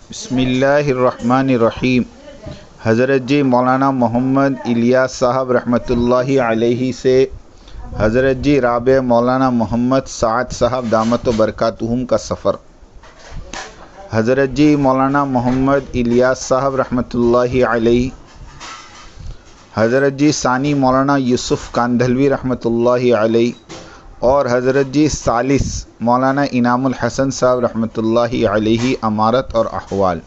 بسم اللہ الرحمن الرحیم۔ حضرت جی مولانا محمد الیاس صاحب رحمۃ اللہ علیہ سے حضرت جی رابع مولانا محمد سعد صاحب دامت و برکاتہم کا سفر۔ حضرت جی مولانا محمد الیاس صاحب رحمۃ اللہ علیہ، حضرت جی ثانی مولانا یوسف کاندھلوی رحمۃ اللہ علیہ اور حضرت جی ثالث مولانا انعام الحسن صاحب رحمۃ اللہ علیہ امارت اور احوال۔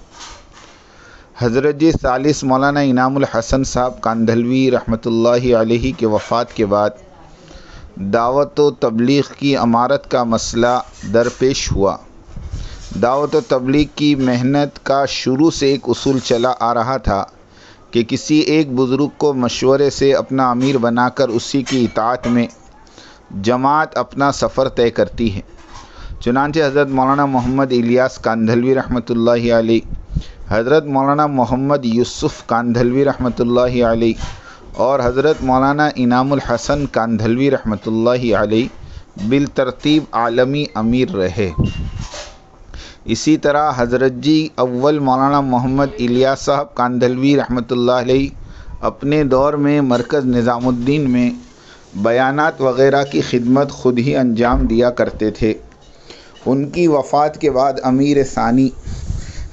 حضرت جی ثالث مولانا انعام الحسن صاحب کاندھلوی رحمۃ اللہ علیہ کے وفات کے بعد دعوت و تبلیغ کی امارت کا مسئلہ درپیش ہوا۔ دعوت و تبلیغ کی محنت کا شروع سے ایک اصول چلا آ رہا تھا کہ کسی ایک بزرگ کو مشورے سے اپنا امیر بنا کر اسی کی اطاعت میں جماعت اپنا سفر طے کرتی ہے۔ چنانچہ حضرت مولانا محمد الیاس کاندھلوی رحمۃ اللہ علیہ، حضرت مولانا محمد یوسف کاندھلوی رحمۃ اللہ علیہ اور حضرت مولانا انعام الحسن کاندھلوی رحمۃ اللہ علیہ بالترتیب عالمی امیر رہے۔ اسی طرح حضرت جی اول مولانا محمد الیاس صاحب کاندھلوی رحمۃ اللہ علیہ اپنے دور میں مرکز نظام الدین میں بیانات وغیرہ کی خدمت خود ہی انجام دیا کرتے تھے۔ ان کی وفات کے بعد امیر ثانی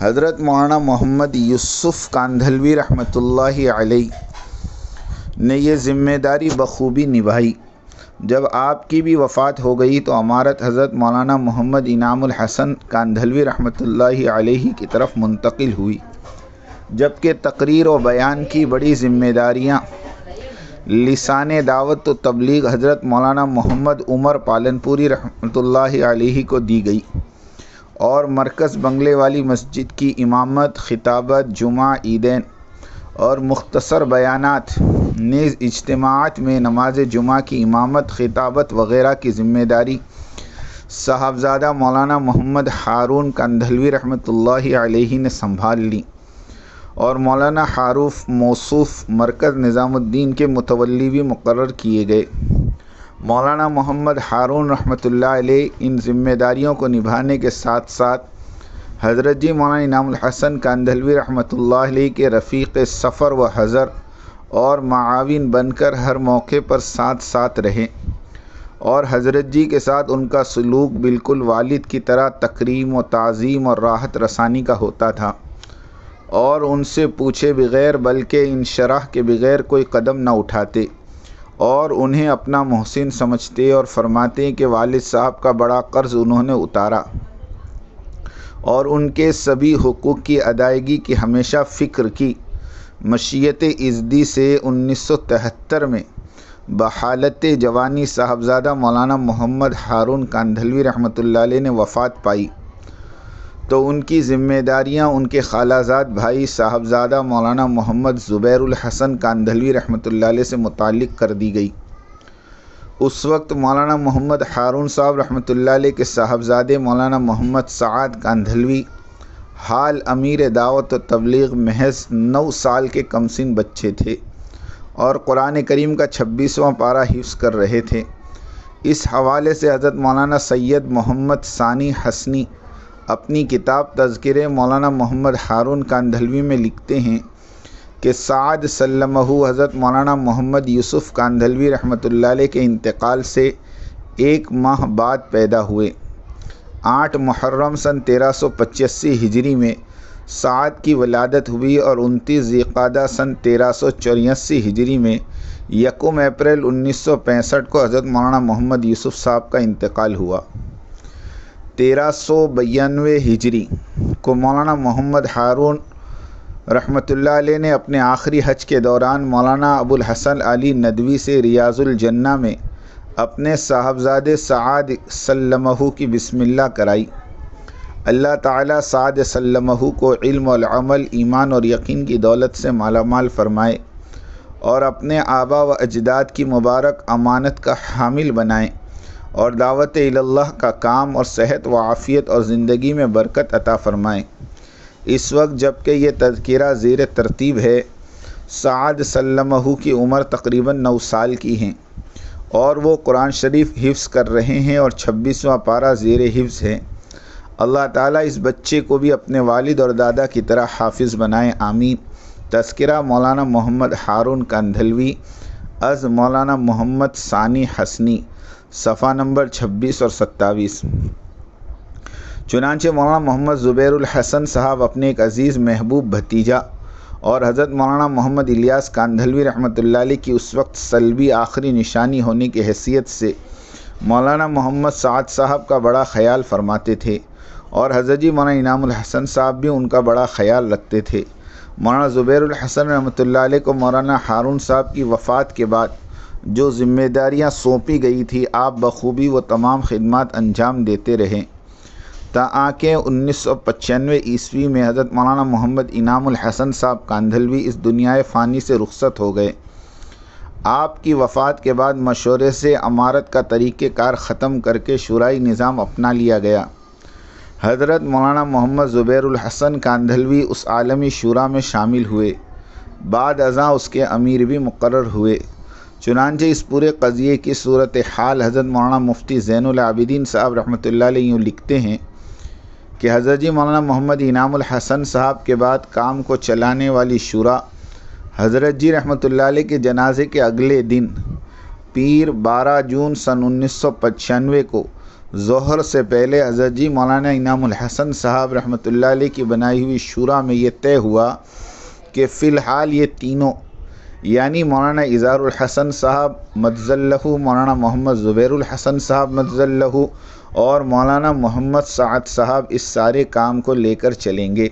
حضرت مولانا محمد یوسف کاندھلوی رحمۃ اللہ علیہ نے یہ ذمہ داری بخوبی نبھائی۔ جب آپ کی بھی وفات ہو گئی تو امارت حضرت مولانا محمد انعام الحسن کاندھلوی رحمۃ اللہ علیہ کی طرف منتقل ہوئی، جبکہ تقریر و بیان کی بڑی ذمہ داریاں لسان دعوت و تبلیغ حضرت مولانا محمد عمر پالنپوری رحمۃ اللہ علیہ کو دی گئی، اور مرکز بنگلے والی مسجد کی امامت، خطابت، جمعہ، عیدین اور مختصر بیانات، نیز اجتماعات میں نماز جمعہ کی امامت، خطابت وغیرہ کی ذمہ داری صاحبزادہ مولانا محمد ہارون کاندھلوی رحمۃ اللہ علیہ نے سنبھال لی، اور مولانا حاروف موصوف مرکز نظام الدین کے متولی بھی مقرر کیے گئے۔ مولانا محمد ہارون رحمۃ اللہ علیہ ان ذمہ داریوں کو نبھانے کے ساتھ ساتھ حضرت جی مولانا انعام الحسن کاندھلوی رحمۃ اللہ علیہ کے رفیق سفر و حضر اور معاون بن کر ہر موقع پر ساتھ رہے، اور حضرت جی کے ساتھ ان کا سلوک بالکل والد کی طرح تکریم و تعظیم اور راحت رسانی کا ہوتا تھا، اور ان سے پوچھے بغیر بلکہ انشراح کے بغیر کوئی قدم نہ اٹھاتے، اور انہیں اپنا محسن سمجھتے اور فرماتے کہ والد صاحب کا بڑا قرض انہوں نے اتارا، اور ان کے سبھی حقوق کی ادائیگی کی ہمیشہ فکر کی۔ مشیت ازدی سے 1973 میں بحالت جوانی صاحبزادہ مولانا محمد ہارون کاندھلوی رحمۃ اللہ علیہ نے وفات پائی تو ان کی ذمہ داریاں ان کے خالہ زاد بھائی صاحبزادہ مولانا محمد زبیر الحسن کاندھلوی رحمۃ اللہ علیہ سے متعلق کر دی گئی۔ اس وقت مولانا محمد ہارون صاحب رحمۃ اللہ علیہ کے صاحبزادے مولانا محمد سعد کاندھلوی حال امیر دعوت و تبلیغ محض 9 سال کے کم سن بچے تھے، اور قرآن کریم کا 26واں پارہ حفظ کر رہے تھے۔ اس حوالے سے حضرت مولانا سید محمد ثانی حسنی اپنی کتاب تذکرہ مولانا محمد ہارون کاندھلوی میں لکھتے ہیں کہ سعد سلمہ حضرت مولانا محمد یوسف کاندھلوی رحمۃ اللہ علیہ کے انتقال سے 1 ماہ بعد پیدا ہوئے۔ 8 محرم سن 1385 ہجری میں سعد کی ولادت ہوئی، اور 29 ذیقعدہ سن 1384 ہجری میں 1 اپریل 1965 کو حضرت مولانا محمد یوسف صاحب کا انتقال ہوا۔ 1392 ہجری کو مولانا محمد ہارون رحمۃ اللہ علیہ نے اپنے آخری حج کے دوران مولانا ابو الحسن علی ندوی سے ریاض الجنہ میں اپنے صاحبزادے سعد سلمہ کی بسم اللہ کرائی۔ اللہ تعالیٰ سعد سلمہ کو علم والعمل، ایمان اور یقین کی دولت سے مالا مال فرمائے، اور اپنے آبا و اجداد کی مبارک امانت کا حامل بنائیں، اور دعوت اللہ کا کام اور صحت و عافیت اور زندگی میں برکت عطا فرمائیں۔ اس وقت جب کہ یہ تذکرہ زیر ترتیب ہے، سعد سلمہ کی عمر تقریباً 9 سال کی ہیں، اور وہ قرآن شریف حفظ کر رہے ہیں، اور 26واں پارہ زیر حفظ ہے۔ اللہ تعالیٰ اس بچے کو بھی اپنے والد اور دادا کی طرح حافظ بنائے، آمین۔ تذکرہ مولانا محمد ہارون کاندھلوی از مولانا محمد ثانی حسنی، صفحہ نمبر 26 اور 27۔ چنانچہ مولانا محمد زبیر الحسن صاحب اپنے ایک عزیز محبوب بھتیجا اور حضرت مولانا محمد الیاس کاندھلوی رحمۃ اللہ علیہ کی اس وقت سلبی آخری نشانی ہونے کی حیثیت سے مولانا محمد سعد صاحب کا بڑا خیال فرماتے تھے، اور حضرت جی مولانا انعام الحسن صاحب بھی ان کا بڑا خیال رکھتے تھے۔ مولانا زبیر الحسن رحمۃ اللہ علیہ کو مولانا ہارون صاحب کی وفات کے بعد جو ذمہ داریاں سونپی گئی تھی، آپ بخوبی وہ تمام خدمات انجام دیتے رہے، تاکہ 1995 عیسوی میں حضرت مولانا محمد انعام الحسن صاحب کاندھلوی اس دنیائے فانی سے رخصت ہو گئے۔ آپ کی وفات کے بعد مشورے سے امارت کا طریقہ کار ختم کر کے شورائی نظام اپنا لیا گیا۔ حضرت مولانا محمد زبیر الحسن کاندھلوی اس عالمی شورا میں شامل ہوئے، بعد ازاں اس کے امیر بھی مقرر ہوئے۔ چنانچہ اس پورے قضیے کی صورتحال حضرت مولانا مفتی زین العابدین صاحب رحمۃ اللہ علیہ یوں لکھتے ہیں کہ حضرت جی مولانا محمد انعام الحسن صاحب کے بعد کام کو چلانے والی شورا حضرت جی رحمۃ اللہ علیہ کے جنازے کے اگلے دن پیر 12 جون سن 1995 کو ظہر سے پہلے حضرت جی مولانا انعام الحسن صاحب رحمۃ اللہ علیہ کی بنائی ہوئی شورا میں یہ طے ہوا کہ فی الحال یہ تینوں، یعنی مولانا اظہار الحسن صاحب مدظلہ، مولانا محمد زبیر الحسن صاحب مدظلہ اور مولانا محمد سعد صاحب اس سارے کام کو لے کر چلیں گے۔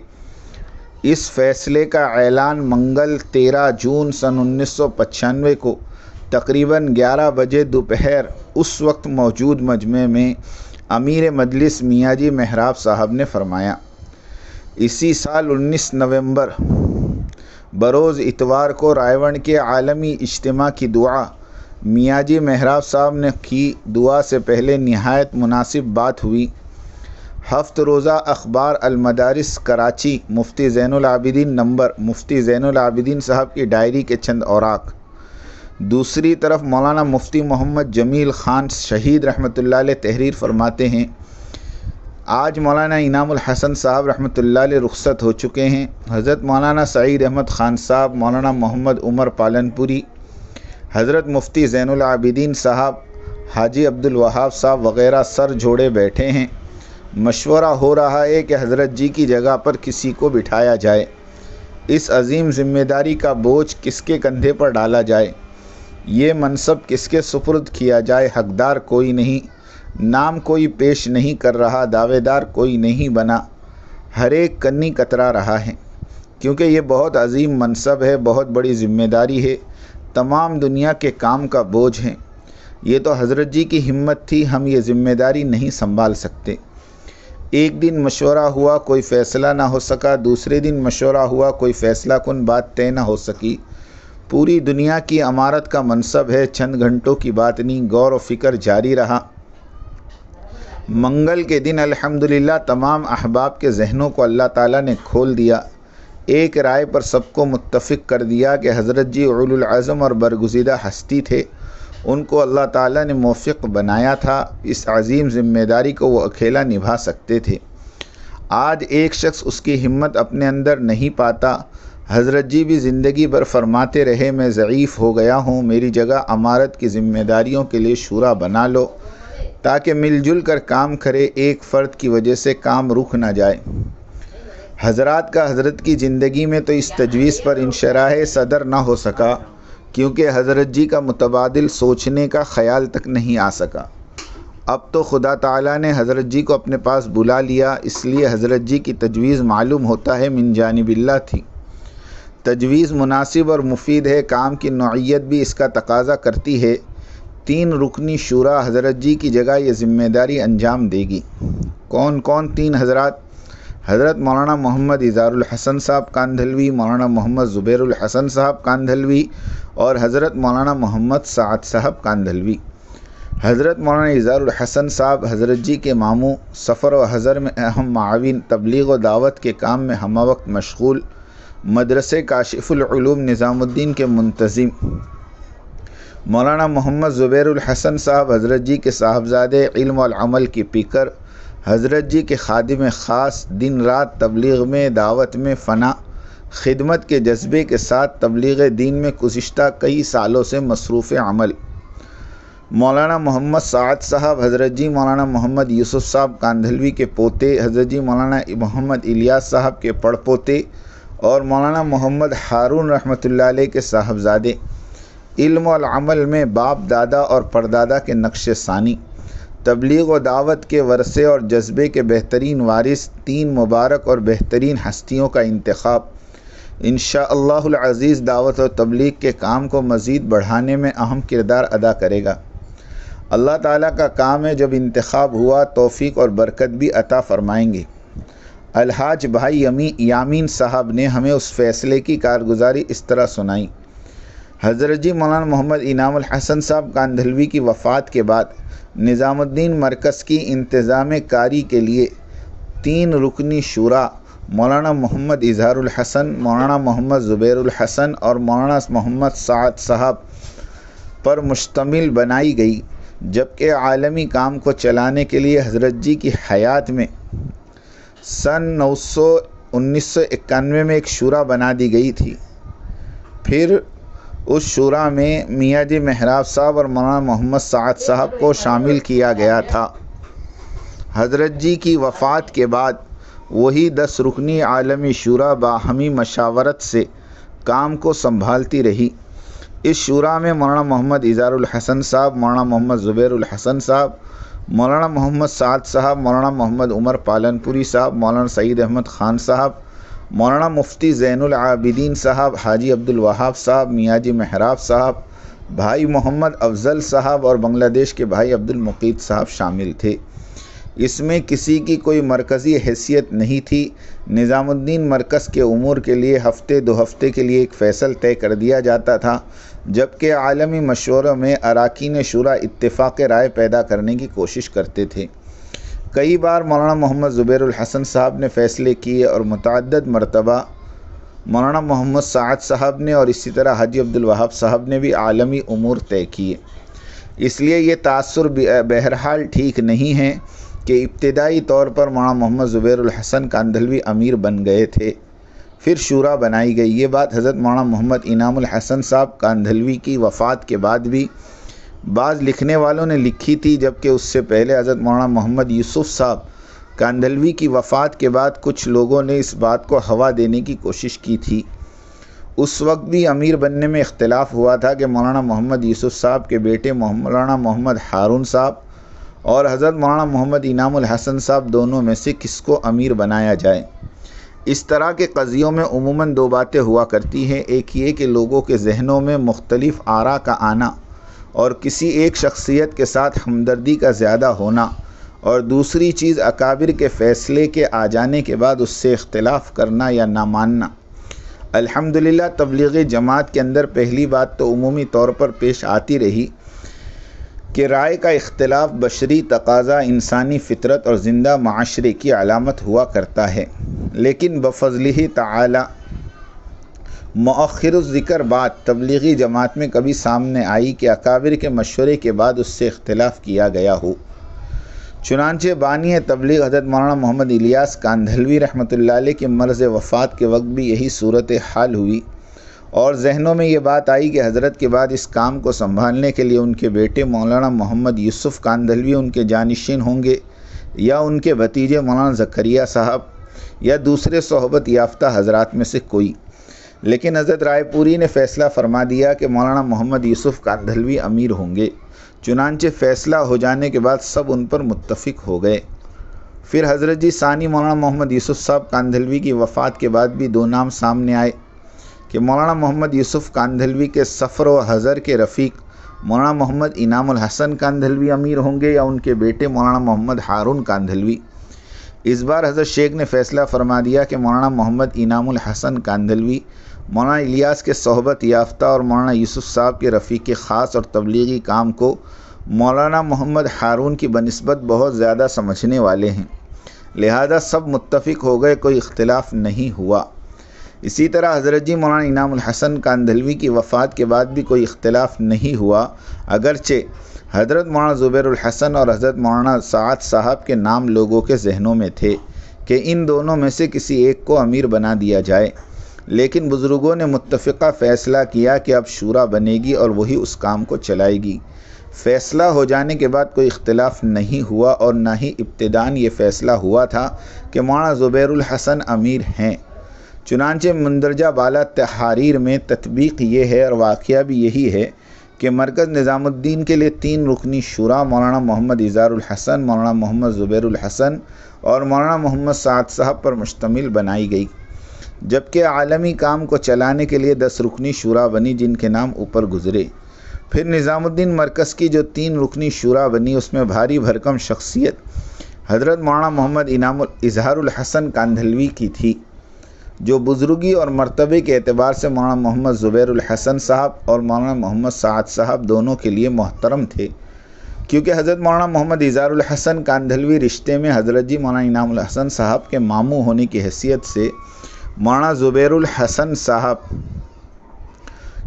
اس فیصلے کا اعلان منگل 13 جون سن 1995 کو تقریباً 11 بجے دوپہر اس وقت موجود مجمع میں امیر مجلس میاں جی محراب صاحب نے فرمایا۔ اسی سال 19 نومبر بروز اتوار کو رائے کے عالمی اجتماع کی دعا میاں جی محراب صاحب نے کی۔ دعا سے پہلے نہایت مناسب بات ہوئی۔ ہفت روزہ اخبار المدارس کراچی مفتی زین العابدین نمبر مفتی زین العابدین صاحب کی ڈائری کے چند اوراق۔ دوسری طرف مولانا مفتی محمد جمیل خان شہید رحمۃ اللہ علیہ تحریر فرماتے ہیں، آج مولانا انعام الحسن صاحب رحمۃ اللہ علیہ رخصت ہو چکے ہیں۔ حضرت مولانا سعید احمد خان صاحب، مولانا محمد عمر پالنپوری، حضرت مفتی زین العابدین صاحب، حاجی عبدالوہاب صاحب وغیرہ سر جوڑے بیٹھے ہیں۔ مشورہ ہو رہا ہے کہ حضرت جی کی جگہ پر کسی کو بٹھایا جائے۔ اس عظیم ذمہ داری کا بوجھ کس کے کندھے پر ڈالا جائے، یہ منصب کس کے سپرد کیا جائے، حقدار کوئی نہیں، نام کوئی پیش نہیں کر رہا، دعوے دار کوئی نہیں بنا، ہر ایک کنی کترا رہا ہے، کیونکہ یہ بہت عظیم منصب ہے، بہت بڑی ذمہ داری ہے، تمام دنیا کے کام کا بوجھ ہے۔ یہ تو حضرت جی کی ہمت تھی، ہم یہ ذمہ داری نہیں سنبھال سکتے۔ ایک دن مشورہ ہوا، کوئی فیصلہ نہ ہو سکا، دوسرے دن مشورہ ہوا، کوئی فیصلہ کن بات طے نہ ہو سکی۔ پوری دنیا کی امارت کا منصب ہے، چند گھنٹوں کی بات نہیں، غور و فکر جاری رہا۔ منگل کے دن الحمدللہ تمام احباب کے ذہنوں کو اللہ تعالیٰ نے کھول دیا، ایک رائے پر سب کو متفق کر دیا کہ حضرت جی اولو العزم اور برگزیدہ ہستی تھے، ان کو اللہ تعالیٰ نے موفق بنایا تھا، اس عظیم ذمہ داری کو وہ اکیلا نبھا سکتے تھے۔ آج ایک شخص اس کی ہمت اپنے اندر نہیں پاتا۔ حضرت جی بھی زندگی بھر فرماتے رہے، میں ضعیف ہو گیا ہوں، میری جگہ امارت کی ذمہ داریوں کے لیے شورا بنا لو تاکہ مل جل کر کام کرے، ایک فرد کی وجہ سے کام رک نہ جائے۔ حضرات کا حضرت کی زندگی میں تو اس تجویز پر انشراح صدر نہ ہو سکا، کیونکہ حضرت جی کا متبادل سوچنے کا خیال تک نہیں آ سکا۔ اب تو خدا تعالیٰ نے حضرت جی کو اپنے پاس بلا لیا، اس لیے حضرت جی کی تجویز معلوم ہوتا ہے من جانب اللہ تھی۔ تجویز مناسب اور مفید ہے، کام کی نوعیت بھی اس کا تقاضا کرتی ہے۔ 3 رکنی شورا حضرت جی کی جگہ یہ ذمہ داری انجام دے گی۔ کون کون 3 حضرات؟ حضرت مولانا محمد اظہار الحسن صاحب کاندھلوی، مولانا محمد زبیر الحسن صاحب کاندھلوی اور حضرت مولانا محمد سعد صاحب کاندھلوی۔ حضرت مولانا اظہار الحسن صاحب حضرت جی کے ماموں، سفر و حضر میں اہم معاون، تبلیغ و دعوت کے کام میں ہمہ وقت مشغول، مدرسے کاشف العلوم نظام الدین کے منتظم۔ مولانا محمد زبیر الحسن صاحب حضرت جی کے صاحبزادے، علم والعمل کی پیکر، حضرت جی کے خادم خاص دن رات تبلیغ میں، دعوت میں فنا، خدمت کے جذبے کے ساتھ تبلیغ دین میں گزشتہ کئی سالوں سے مصروف عمل۔ مولانا محمد سعد صاحب حضرت جی مولانا محمد یوسف صاحب کاندھلوی کے پوتے، حضرت جی مولانا محمد الیاس صاحب کے پڑپوتے اور مولانا محمد ہارون رحمۃ اللہ علیہ کے صاحبزادے، علم و عمل میں باپ دادا اور پردادا کے نقش ثانی، تبلیغ و دعوت کے ورثے اور جذبے کے بہترین وارث، تین مبارک اور بہترین ہستیوں کا انتخاب انشاءاللہ العزیز دعوت و تبلیغ کے کام کو مزید بڑھانے میں اہم کردار ادا کرے گا۔ اللہ تعالیٰ کا کام ہے، جب انتخاب ہوا توفیق اور برکت بھی عطا فرمائیں گے۔ الحاج بھائی یامین صاحب نے ہمیں اس فیصلے کی کارگزاری اس طرح سنائی۔ حضرت جی مولانا محمد انعام الحسن صاحب کاندھلوی کی وفات کے بعد نظام الدین مرکز کی انتظام کاری کے لیے 3 رکنی شورا مولانا محمد اظہار الحسن، مولانا محمد زبیر الحسن اور مولانا محمد سعد صاحب پر مشتمل بنائی گئی، جبکہ عالمی کام کو چلانے کے لیے حضرت جی کی حیات میں سن 1991 میں ایک شورا بنا دی گئی تھی۔ پھر اس شورا میں میاں جی محراب صاحب اور مولانا محمد سعد صاحب کو شامل کیا گیا تھا۔ حضرت جی کی وفات کے بعد وہی 10 رکنی عالمی شورا باہمی مشاورت سے کام کو سنبھالتی رہی۔ اس شورا میں مولانا محمد اظہار الحسن صاحب، مولانا محمد زبیر الحسن صاحب، مولانا محمد سعد صاحب، مولانا محمد عمر پالنپوری صاحب، مولانا سعید احمد خان صاحب، مولانا مفتی زین العابدین صاحب، حاجی عبدالوہاب صاحب، میاں جی محراب صاحب، بھائی محمد افضل صاحب اور بنگلہ دیش کے بھائی عبدالمقید صاحب شامل تھے۔ اس میں کسی کی کوئی مرکزی حیثیت نہیں تھی۔ نظام الدین مرکز کے امور کے لیے ہفتے 2 ہفتے کے لیے ایک فیصل طے کر دیا جاتا تھا، جبکہ عالمی مشوروں میں اراکین شورا اتفاق رائے پیدا کرنے کی کوشش کرتے تھے۔ کئی بار مولانا محمد زبیر الحسن صاحب نے فیصلے کیے اور متعدد مرتبہ مولانا محمد سعد صاحب نے اور اسی طرح حاجی عبدالوہاب صاحب نے بھی عالمی امور طے کیے۔ اس لیے یہ تاثر بہرحال ٹھیک نہیں ہے کہ ابتدائی طور پر مولانا محمد زبیر الحسن کاندھلوی امیر بن گئے تھے، پھر شورا بنائی گئی۔ یہ بات حضرت مولانا محمد انعام الحسن صاحب کاندھلوی کی وفات کے بعد بھی بعض لکھنے والوں نے لکھی تھی، جبکہ اس سے پہلے حضرت مولانا محمد یوسف صاحب کاندھلوی کی وفات کے بعد کچھ لوگوں نے اس بات کو ہوا دینے کی کوشش کی تھی۔ اس وقت بھی امیر بننے میں اختلاف ہوا تھا کہ مولانا محمد یوسف صاحب کے بیٹے مولانا محمد ہارون صاحب اور حضرت مولانا محمد انعام الحسن صاحب دونوں میں سے کس کو امیر بنایا جائے۔ اس طرح کے قضیوں میں عموماً 2 باتیں ہوا کرتی ہیں، ایک یہ کہ لوگوں کے ذہنوں میں مختلف آراء کا آنا اور کسی ایک شخصیت کے ساتھ ہمدردی کا زیادہ ہونا، اور دوسری چیز اکابر کے فیصلے کے آ جانے کے بعد اس سے اختلاف کرنا یا نہ ماننا۔ الحمدللہ تبلیغی جماعت کے اندر پہلی بات تو عمومی طور پر پیش آتی رہی کہ رائے کا اختلاف بشری تقاضا، انسانی فطرت اور زندہ معاشرے کی علامت ہوا کرتا ہے، لیکن بفضلہ تعالی مؤخر الذکر بات تبلیغی جماعت میں کبھی سامنے آئی کہ اکابر کے مشورے کے بعد اس سے اختلاف کیا گیا ہو۔ چنانچہ بانی تبلیغ حضرت مولانا محمد الیاس کاندھلوی رحمۃ اللہ علیہ کے مرض وفات کے وقت بھی یہی صورت حال ہوئی، اور ذہنوں میں یہ بات آئی کہ حضرت کے بعد اس کام کو سنبھالنے کے لیے ان کے بیٹے مولانا محمد یوسف کاندھلوی ان کے جانشین ہوں گے، یا ان کے بھتیجے مولانا زکریا صاحب، یا دوسرے صحبت یافتہ حضرات میں سے کوئی۔ لیکن حضرت رائے پوری نے فیصلہ فرما دیا کہ مولانا محمد یوسف کاندھلوی امیر ہوں گے۔ چنانچہ فیصلہ ہو جانے کے بعد سب ان پر متفق ہو گئے۔ پھر حضرت جی ثانی مولانا محمد یوسف صاحب کاندھلوی کی وفات کے بعد بھی 2 نام سامنے آئے کہ مولانا محمد یوسف کاندھلوی کے سفر و حضر کے رفیق مولانا محمد انعام الحسن کاندھلوی امیر ہوں گے، یا ان کے بیٹے مولانا محمد ہارون کاندھلوی۔ اس بار حضرت شیخ نے فیصلہ فرما دیا کہ مولانا محمد انعام الحسن کاندھلوی مولانا الیاس کے صحبت یافتہ اور مولانا یوسف صاحب کے رفیق خاص اور تبلیغی کام کو مولانا محمد ہارون کی بنسبت بہت زیادہ سمجھنے والے ہیں، لہذا سب متفق ہو گئے، کوئی اختلاف نہیں ہوا۔ اسی طرح حضرت جی مولانا انعام الحسن کاندھلوی کی وفات کے بعد بھی کوئی اختلاف نہیں ہوا، اگرچہ حضرت مولانا زبیر الحسن اور حضرت مولانا سعد صاحب کے نام لوگوں کے ذہنوں میں تھے کہ ان دونوں میں سے کسی ایک کو امیر بنا دیا جائے، لیکن بزرگوں نے متفقہ فیصلہ کیا کہ اب شورا بنے گی اور وہی اس کام کو چلائے گی۔ فیصلہ ہو جانے کے بعد کوئی اختلاف نہیں ہوا اور نہ ہی ابتداً یہ فیصلہ ہوا تھا کہ مولانا زبیر الحسن امیر ہیں۔ چنانچہ مندرجہ بالا تحاریر میں تطبیق یہ ہے اور واقعہ بھی یہی ہے کہ مرکز نظام الدین کے لیے 3 رکنی شورا مولانا محمد اظہار الحسن، مولانا محمد زبیر الحسن اور مولانا محمد سعد صاحب پر مشتمل بنائی گئی، جبکہ عالمی کام کو چلانے کے لیے 10 رکنی شورا بنی جن کے نام اوپر گزرے۔ پھر نظام الدین مرکز کی جو 3 رکنی شورا بنی اس میں بھاری بھرکم شخصیت حضرت مولانا محمد اظہار الحسن کاندھلوی کی تھی، جو بزرگی اور مرتبے کے اعتبار سے مولانا محمد زبیر الحسن صاحب اور مولانا محمد سعد صاحب دونوں کے لیے محترم تھے، کیونکہ حضرت مولانا محمد اظہار الحسن کاندھلوی رشتے میں حضرت جی مولانا انعام الحسن صاحب کے ماموں ہونے کی حیثیت سے مولانا زبیر الحسن صاحب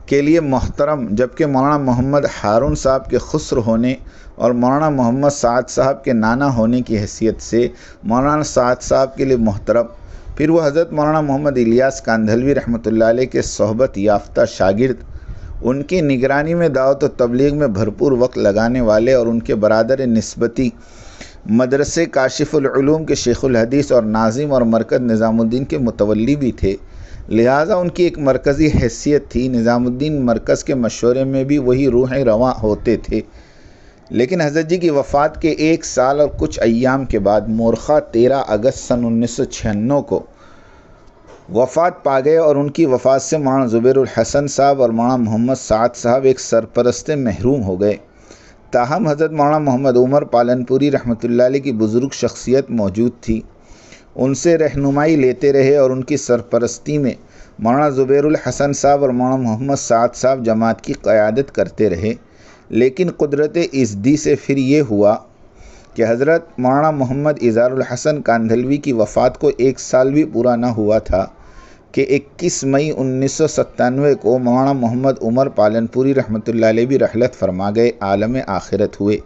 کے لیے محترم، جبکہ مولانا محمد ہارون صاحب کے خسر ہونے اور مولانا محمد سعد صاحب کے نانا ہونے کی حیثیت سے مولانا سعد صاحب کے لیے محترم۔ پھر وہ حضرت مولانا محمد الیاس کاندھلوی رحمۃ اللہ علیہ کے صحبت یافتہ شاگرد، ان کی نگرانی میں دعوت و تبلیغ میں بھرپور وقت لگانے والے اور ان کے برادر نسبتی مدرسے کاشف العلوم کے شیخ الحدیث اور ناظم اور مرکز نظام الدین کے متولی بھی تھے، لہٰذا ان کی ایک مرکزی حیثیت تھی۔ نظام الدین مرکز کے مشورے میں بھی وہی روح رواں ہوتے تھے، لیکن حضرت جی کی وفات کے 1 سال اور کچھ ایام کے بعد مورخہ 13 اگست سن 1996 کو وفات پا گئے اور ان کی وفات سے مولانا زبیر الحسن صاحب اور مولانا محمد سعد صاحب ایک سرپرست محروم ہو گئے۔ تاہم حضرت مولانا محمد عمر پالنپوری رحمۃ اللہ علیہ کی بزرگ شخصیت موجود تھی، ان سے رہنمائی لیتے رہے اور ان کی سرپرستی میں مولانا زبیر الحسن صاحب اور مولانا محمد سعد صاحب جماعت کی قیادت کرتے رہے۔ لیکن قدرت ازدی سے پھر یہ ہوا کہ حضرت مولانا محمد اظہار الحسن کاندھلوی کی وفات کو 1 سال بھی پورا نہ ہوا تھا کہ 21 مئی 1997 کو مولانا محمد عمر پالنپوری رحمۃ اللہ علیہ بھی رحلت فرما گئے، عالم آخرت ہوئے۔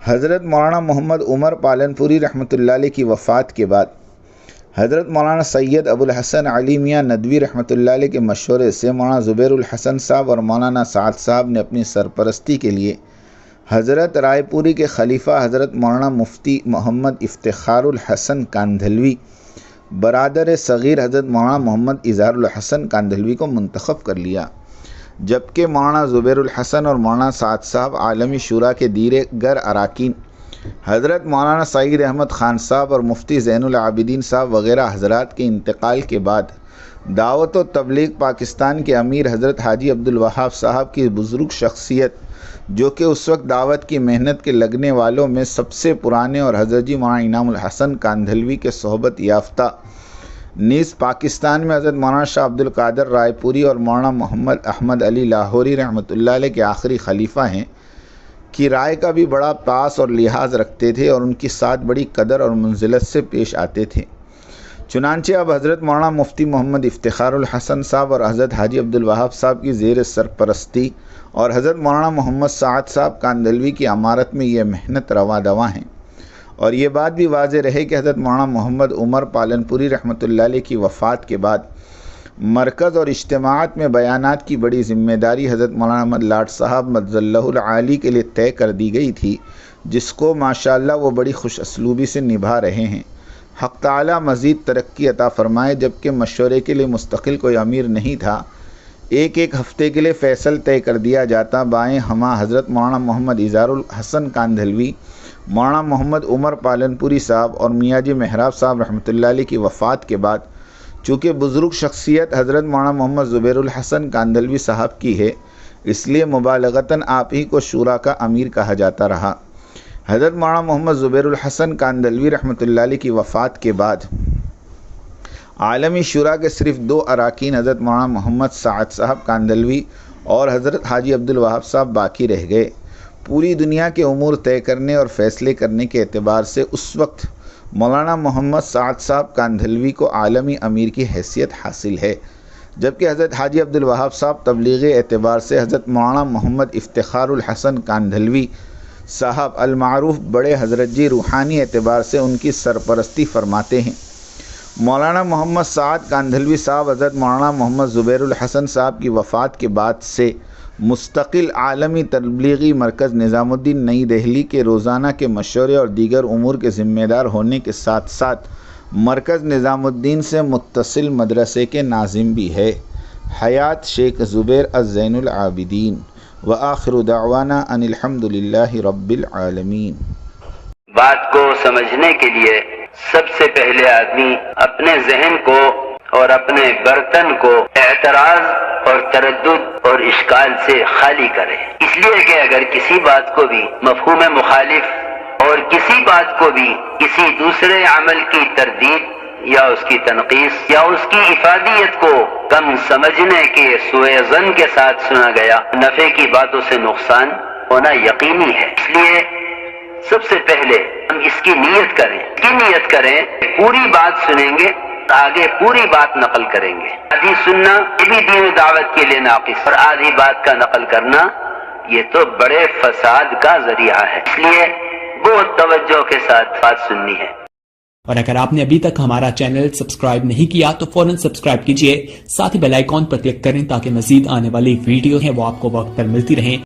حضرت مولانا محمد عمر پالنپوری رحمۃ اللہ علیہ کی وفات کے بعد حضرت مولانا سید ابو الحسن علی میاں ندوی رحمۃ اللہ علیہ کے مشورے سے مولانا زبیر الحسن صاحب اور مولانا سعد صاحب نے اپنی سرپرستی کے لیے حضرت رائے پوری کے خلیفہ حضرت مولانا مفتی محمد افتخار الحسن کاندھلوی برادر صغیر حضرت مولانا محمد اظہار الحسن کاندھلوی کو منتخب کر لیا، جبکہ مولانا زبیر الحسن اور مولانا سعد صاحب عالمی شورا کے دیگر اراکین حضرت مولانا سعید احمد خان صاحب اور مفتی زین العابدین صاحب وغیرہ حضرات کے انتقال کے بعد دعوت و تبلیغ پاکستان کے امیر حضرت حاجی عبدالوہاب صاحب کی بزرگ شخصیت، جو کہ اس وقت دعوت کی محنت کے لگنے والوں میں سب سے پرانے اور حضرت جی مولانا انعام الحسن کاندھلوی کے صحبت یافتہ، نیز پاکستان میں حضرت مولانا شاہ عبد القادر رائے پوری اور مولانا محمد احمد علی لاہوری رحمۃ اللہ علیہ کے آخری خلیفہ ہیں، کی رائے کا بھی بڑا پاس اور لحاظ رکھتے تھے اور ان کی ساتھ بڑی قدر اور منزلت سے پیش آتے تھے۔ چنانچہ اب حضرت مولانا مفتی محمد افتخار الحسن صاحب اور حضرت حاجی عبدالوہاب صاحب کی زیر سرپرستی اور حضرت مولانا محمد سعد صاحب کاندھلوی کی امارت میں یہ محنت رواں دواں ہیں، اور یہ بات بھی واضح رہے کہ حضرت مولانا محمد عمر پالنپوری رحمۃ اللہ علیہ کی وفات کے بعد مرکز اور اجتماعات میں بیانات کی بڑی ذمہ داری حضرت مولانا احمد لاٹ صاحب مجزل اللہ العالی کے لیے طے کر دی گئی تھی، جس کو ماشاءاللہ وہ بڑی خوش اسلوبی سے نبھا رہے ہیں۔ حق تعالیٰ مزید ترقی عطا فرمائے۔ جبکہ مشورے کے لیے مستقل کوئی امیر نہیں تھا، ایک ہفتے کے لیے فیصل طے کر دیا جاتا۔ بائیں ہمہ حضرت مولانا محمد اظہار الحسن کاندھلوی، مولانا محمد عمر پالنپوری صاحب اور میاں جی محراب صاحب رحمۃ اللہ علیہ کی وفات کے بعد چونکہ بزرگ شخصیت حضرت مولانا محمد زبیر الحسن کاندھلوی صاحب کی ہے، اس لیے مبالغتاً آپ ہی کو شورا کا امیر کہا جاتا رہا۔ حضرت مولانا محمد زبیر الحسن کاندھلوی رحمۃ اللہ علیہ کی وفات کے بعد عالمی شورا کے صرف 2 اراکین حضرت مولانا محمد سعد صاحب کاندھلوی اور حضرت حاجی عبدالوہاب صاحب باقی رہ گئے۔ پوری دنیا کے امور طے کرنے اور فیصلے کرنے کے اعتبار سے اس وقت مولانا محمد سعد صاحب کاندھلوی کو عالمی امیر کی حیثیت حاصل ہے، جبکہ حضرت حاجی عبدالوہاب صاحب تبلیغی اعتبار سے حضرت مولانا محمد افتخار الحسن کاندھلوی صاحب المعروف بڑے حضرت جی روحانی اعتبار سے ان کی سرپرستی فرماتے ہیں۔ مولانا محمد سعد کاندھلوی صاحب حضرت مولانا محمد زبیر الحسن صاحب کی وفات کے بعد سے مستقل عالمی تبلیغی مرکز نظام الدین نئی دہلی کے روزانہ کے مشورے اور دیگر امور کے ذمہ دار ہونے کے ساتھ ساتھ مرکز نظام الدین سے متصل مدرسے کے ناظم بھی ہے۔ حیات شیخ زبیر الزین العابدین وآخر دعوانا ان الحمد للہ رب العالمین۔ بات کو سمجھنے کے لیے سب سے پہلے آدمی اپنے ذہن کو اور اپنے برتن کو اعتراض اور تردد اور اشکال سے خالی کرے، اس لیے کہ اگر کسی بات کو بھی مفہوم مخالف اور کسی بات کو بھی کسی دوسرے عمل کی تردید یا اس کی تنقیص یا اس کی افادیت کو کم سمجھنے کے سوء ظن کے ساتھ سنا گیا، نفع کی باتوں سے نقصان ہونا یقینی ہے۔ اس لیے سب سے پہلے ہم اس کی نیت کریں، پوری بات سنیں گے، آگے پوری بات نقل کریں گے۔ آدھی سننا یہ بھی دین و دعوت کے لیے ناقص، اور آدھی بات کا نقل کرنا یہ تو بڑے فساد کا ذریعہ ہے، اس لیے بہت توجہ کے ساتھ بات سننی ہے۔ اور اگر آپ نے ابھی تک ہمارا چینل سبسکرائب نہیں کیا تو فوراً سبسکرائب کیجئے، ساتھ ہی بیل آئیکن پر کلک کریں تاکہ مزید آنے والی ویڈیو ہیں وہ آپ کو وقت پر ملتی رہیں۔